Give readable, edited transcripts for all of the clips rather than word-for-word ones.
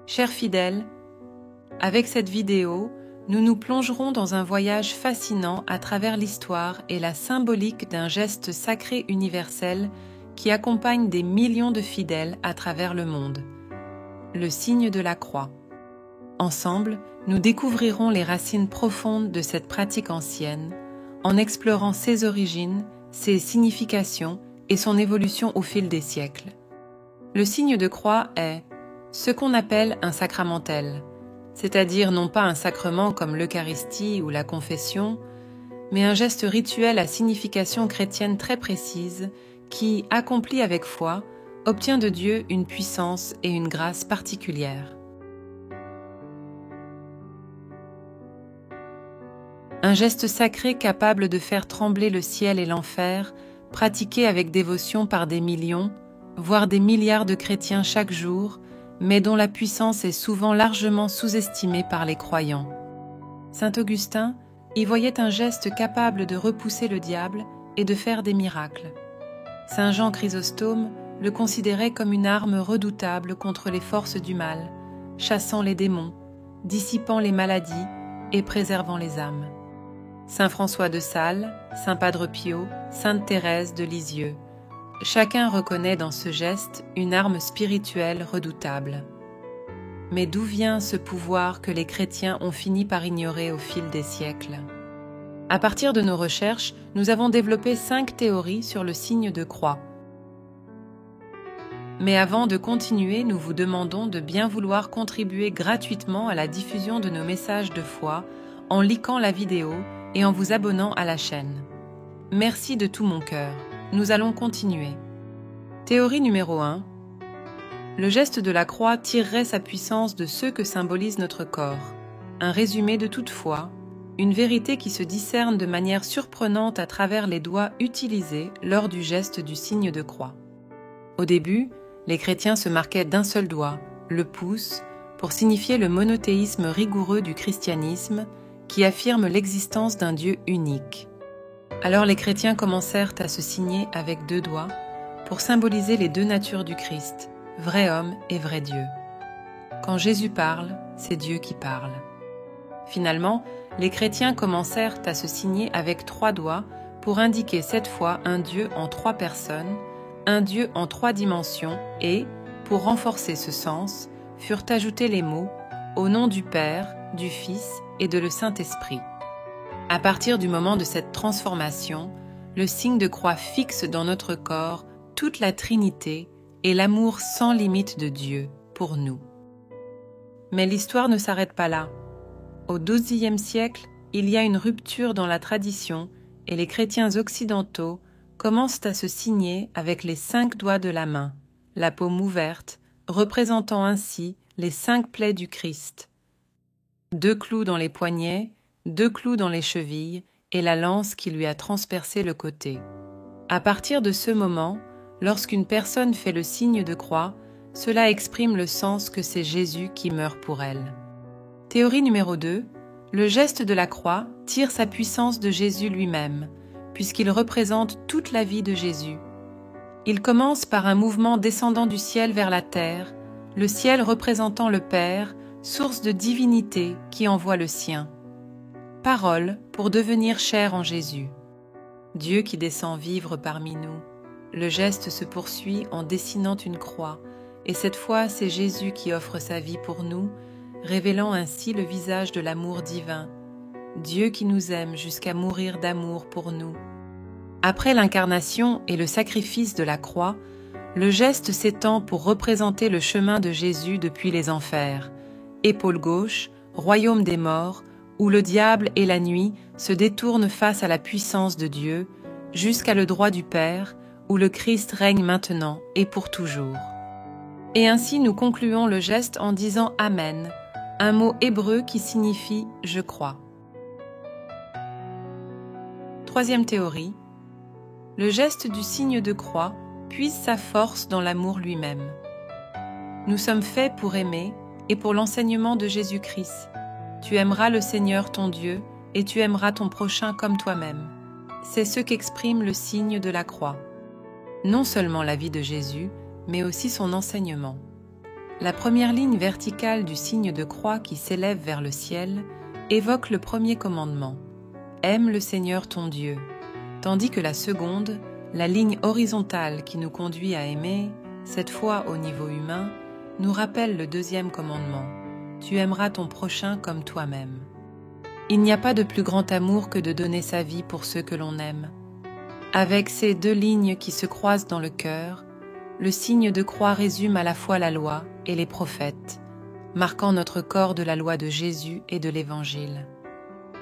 Chers fidèles, avec cette vidéo, nous nous plongerons dans un voyage fascinant à travers l'histoire et la symbolique d'un geste sacré universel qui accompagne des millions de fidèles à travers le monde, le signe de la croix. Ensemble, nous découvrirons les racines profondes de cette pratique ancienne, en explorant ses origines, ses significations et son évolution au fil des siècles. Le signe de croix est ce qu'on appelle un sacramentel, c'est-à-dire non pas un sacrement comme l'Eucharistie ou la confession, mais un geste rituel à signification chrétienne très précise qui, accompli avec foi, obtient de Dieu une puissance et une grâce particulières. Un geste sacré capable de faire trembler le ciel et l'enfer, pratiqué avec dévotion par des millions, voire des milliards de chrétiens chaque jour, mais dont la puissance est souvent largement sous-estimée par les croyants. Saint Augustin y voyait un geste capable de repousser le diable et de faire des miracles. Saint Jean Chrysostome le considérait comme une arme redoutable contre les forces du mal, chassant les démons, dissipant les maladies et préservant les âmes. Saint François de Sales, Saint Padre Pio, Sainte Thérèse de Lisieux. Chacun reconnaît dans ce geste une arme spirituelle redoutable. Mais d'où vient ce pouvoir que les chrétiens ont fini par ignorer au fil des siècles? À partir de nos recherches, nous avons développé 5 théories sur le signe de croix. Mais avant de continuer, nous vous demandons de bien vouloir contribuer gratuitement à la diffusion de nos messages de foi en likant la vidéo et en vous abonnant à la chaîne. Merci de tout mon cœur. Nous allons continuer. Théorie numéro 1. Le geste de la croix tirerait sa puissance de ce que symbolise notre corps. Un résumé de toute foi, une vérité qui se discerne de manière surprenante à travers les doigts utilisés lors du geste du signe de croix. Au début, les chrétiens se marquaient d'un seul doigt, le pouce, pour signifier le monothéisme rigoureux du christianisme qui affirme l'existence d'un Dieu unique. Alors les chrétiens commencèrent à se signer avec 2 doigts pour symboliser les 2 natures du Christ, vrai homme et vrai Dieu. Quand Jésus parle, c'est Dieu qui parle. Finalement, les chrétiens commencèrent à se signer avec 3 doigts pour indiquer cette fois un Dieu en 3 personnes, un Dieu en 3 dimensions et, pour renforcer ce sens, furent ajoutés les mots « Au nom du Père, du Fils et de le Saint-Esprit ». À partir du moment de cette transformation, le signe de croix fixe dans notre corps toute la Trinité et l'amour sans limite de Dieu pour nous. Mais l'histoire ne s'arrête pas là. Au XIIe siècle, il y a une rupture dans la tradition et les chrétiens occidentaux commencent à se signer avec les 5 doigts de la main, la paume ouverte, représentant ainsi les 5 plaies du Christ. 2 clous dans les poignets, 2 clous dans les chevilles et la lance qui lui a transpercé le côté. À partir de ce moment, lorsqu'une personne fait le signe de croix, cela exprime le sens que c'est Jésus qui meurt pour elle. Théorie numéro 2. Le geste de la croix tire sa puissance de Jésus lui-même, puisqu'il représente toute la vie de Jésus. Il commence par un mouvement descendant du ciel vers la terre, le ciel représentant le Père, source de divinité qui envoie le sien. Parole pour devenir chair en Jésus. Dieu qui descend vivre parmi nous. Le geste se poursuit en dessinant une croix, et cette fois c'est Jésus qui offre sa vie pour nous, révélant ainsi le visage de l'amour divin. Dieu qui nous aime jusqu'à mourir d'amour pour nous. Après l'incarnation et le sacrifice de la croix, le geste s'étend pour représenter le chemin de Jésus depuis les enfers. Épaule gauche, royaume des morts, où le diable et la nuit se détournent face à la puissance de Dieu, jusqu'à le droit du Père, où le Christ règne maintenant et pour toujours. Et ainsi nous concluons le geste en disant Amen, un mot hébreu qui signifie « je crois ». Troisième théorie, le geste du signe de croix puise sa force dans l'amour lui-même. Nous sommes faits pour aimer et pour l'enseignement de Jésus-Christ. Tu aimeras le Seigneur ton Dieu et tu aimeras ton prochain comme toi-même. C'est ce qu'exprime le signe de la croix. Non seulement la vie de Jésus, mais aussi son enseignement. la première ligne verticale du signe de croix qui s'élève vers le ciel évoque le premier commandement « Aime le Seigneur ton Dieu », tandis que la seconde, la ligne horizontale qui nous conduit à aimer, cette fois au niveau humain, nous rappelle le deuxième commandement « Tu aimeras ton prochain comme toi-même ». Il n'y a pas de plus grand amour que de donner sa vie pour ceux que l'on aime. Avec ces deux lignes qui se croisent dans le cœur, le signe de croix résume à la fois la loi et les prophètes, marquant notre corps de la loi de Jésus et de l'Évangile.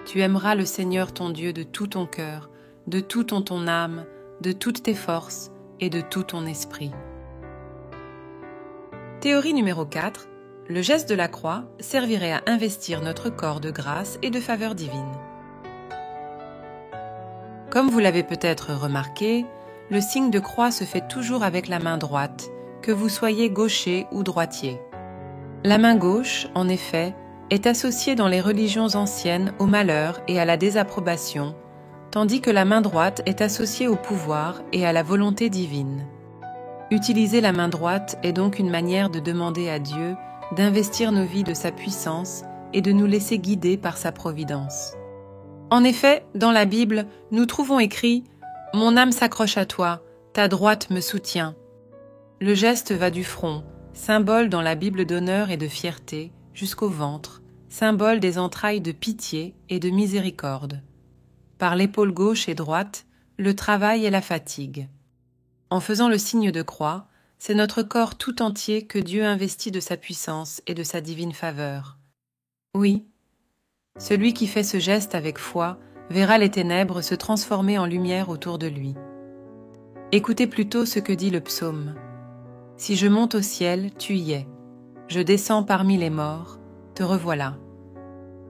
Tu aimeras le Seigneur ton Dieu de tout ton cœur, de toute ton âme, de toutes tes forces et de tout ton esprit. Théorie numéro 4. Le geste de la croix servirait à investir notre corps de grâce et de faveur divine. Comme vous l'avez peut-être remarqué, le signe de croix se fait toujours avec la main droite, que vous soyez gaucher ou droitier. La main gauche, en effet, est associée dans les religions anciennes au malheur et à la désapprobation, tandis que la main droite est associée au pouvoir et à la volonté divine. Utiliser la main droite est donc une manière de demander à Dieu d'investir nos vies de sa puissance et de nous laisser guider par sa providence. En effet, dans la Bible, nous trouvons écrit « Mon âme s'accroche à toi, ta droite me soutient ». Le geste va du front, symbole dans la Bible d'honneur et de fierté, jusqu'au ventre, symbole des entrailles de pitié et de miséricorde. Par l'épaule gauche et droite, le travail et la fatigue. En faisant le signe de croix, c'est notre corps tout entier que Dieu investit de sa puissance et de sa divine faveur. Oui, celui qui fait ce geste avec foi verra les ténèbres se transformer en lumière autour de lui. Écoutez plutôt ce que dit le psaume. « Si je monte au ciel, tu y es. Je descends parmi les morts, te revoilà.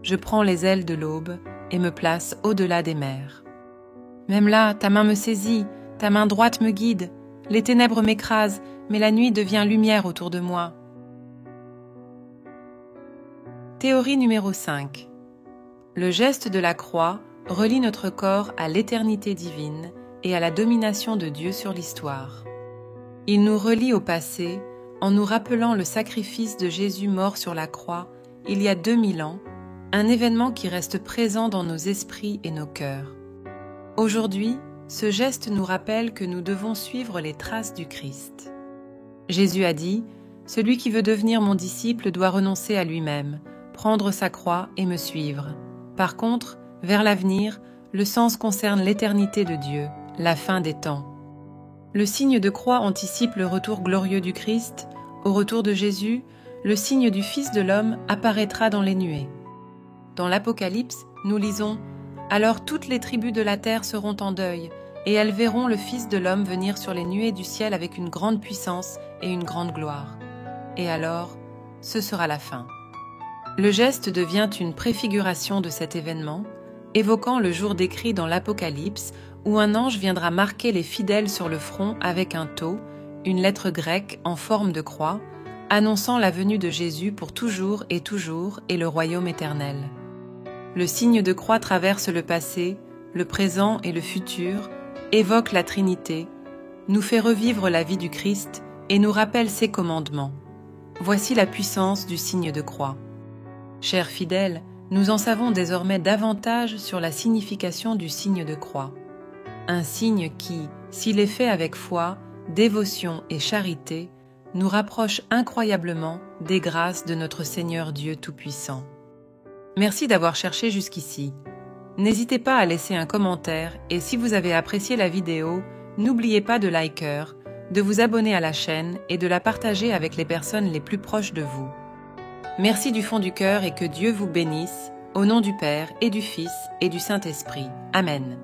Je prends les ailes de l'aube et me place au-delà des mers. Même là, ta main me saisit, ta main droite me guide. Les ténèbres m'écrasent, mais la nuit devient lumière autour de moi. » Théorie numéro 5. Le geste de la croix relie notre corps à l'éternité divine et à la domination de Dieu sur l'histoire. Il nous relie au passé en nous rappelant le sacrifice de Jésus mort sur la croix il y a 2000 ans, un événement qui reste présent dans nos esprits et nos cœurs. Aujourd'hui, ce geste nous rappelle que nous devons suivre les traces du Christ. Jésus a dit « Celui qui veut devenir mon disciple doit renoncer à lui-même, prendre sa croix et me suivre. » Par contre, vers l'avenir, le sens concerne l'éternité de Dieu, la fin des temps. Le signe de croix anticipe le retour glorieux du Christ. Au retour de Jésus, le signe du Fils de l'homme apparaîtra dans les nuées. Dans l'Apocalypse, nous lisons « Alors toutes les tribus de la terre seront en deuil, et elles verront le Fils de l'homme venir sur les nuées du ciel avec une grande puissance et une grande gloire. Et alors, ce sera la fin. » Le geste devient une préfiguration de cet événement, évoquant le jour décrit dans l'Apocalypse où un ange viendra marquer les fidèles sur le front avec un tau, une lettre grecque en forme de croix, annonçant la venue de Jésus pour toujours et le royaume éternel. Le signe de croix traverse le passé, le présent et le futur, évoque la Trinité, nous fait revivre la vie du Christ et nous rappelle ses commandements. Voici la puissance du signe de croix. Chers fidèles, nous en savons désormais davantage sur la signification du signe de croix. Un signe qui, s'il est fait avec foi, dévotion et charité, nous rapproche incroyablement des grâces de notre Seigneur Dieu Tout-Puissant. Merci d'avoir cherché jusqu'ici. N'hésitez pas à laisser un commentaire et si vous avez apprécié la vidéo, n'oubliez pas de liker, de vous abonner à la chaîne et de la partager avec les personnes les plus proches de vous. Merci du fond du cœur et que Dieu vous bénisse, au nom du Père et du Fils et du Saint-Esprit. Amen.